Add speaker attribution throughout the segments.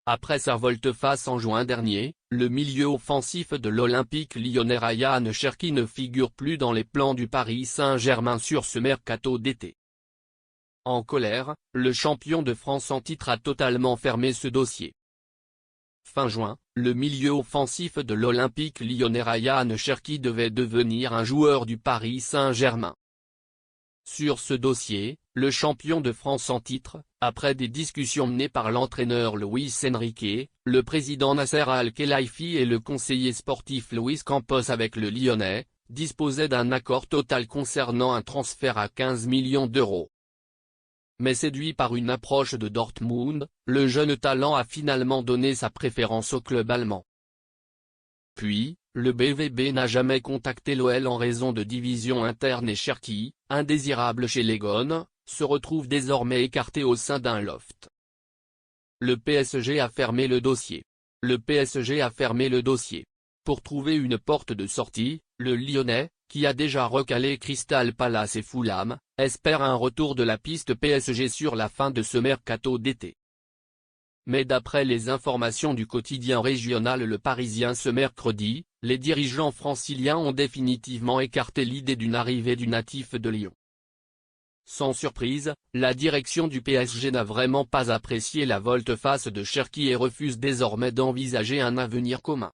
Speaker 1: Après sa volte-face en juin dernier, le milieu offensif de l'Olympique lyonnais Ryan Cherki ne figure plus dans les plans du Paris Saint-Germain sur ce mercato d'été. En colère, le champion de France en titre a totalement fermé ce dossier. Fin juin, le milieu offensif de l'Olympique lyonnais Ryan Cherki devait devenir un joueur du Paris Saint-Germain. Sur ce dossier, le champion de France en titre, après des discussions menées par l'entraîneur Luis Enrique, le président Nasser Al-Khelaifi et le conseiller sportif Luis Campos avec le Lyonnais, disposait d'un accord total concernant un transfert à 15 millions d'euros. Mais séduit par une approche de Dortmund, le jeune talent a finalement donné sa préférence au club allemand. Puis, le BVB n'a jamais contacté l'OL en raison de divisions internes et Cherki, indésirable chez les Gones, se retrouve désormais écarté au sein d'un loft. Le PSG a fermé le dossier. Le PSG a fermé le dossier. Pour trouver une porte de sortie, le Lyonnais, qui a déjà recalé Crystal Palace et Fulham, espère un retour de la piste PSG sur la fin de ce mercato d'été. Mais d'après les informations du quotidien régional Le Parisien ce mercredi, les dirigeants franciliens ont définitivement écarté l'idée d'une arrivée du natif de Lyon. Sans surprise, la direction du PSG n'a vraiment pas apprécié la volte-face de Cherki et refuse désormais d'envisager un avenir commun.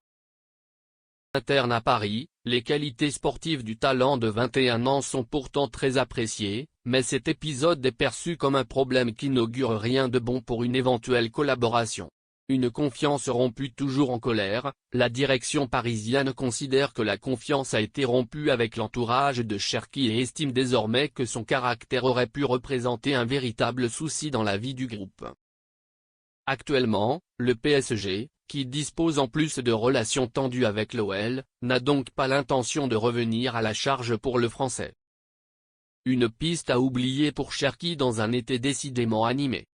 Speaker 1: Interne à Paris, les qualités sportives du talent de 21 ans sont pourtant très appréciées, mais cet épisode est perçu comme un problème qui n'augure rien de bon pour une éventuelle collaboration. Une confiance rompue toujours en colère, la direction parisienne considère que la confiance a été rompue avec l'entourage de Cherki et estime désormais que son caractère aurait pu représenter un véritable souci dans la vie du groupe. Actuellement, le PSG, qui dispose en plus de relations tendues avec l'OL, n'a donc pas l'intention de revenir à la charge pour le Français. Une piste à oublier pour Cherki dans un été décidément animé.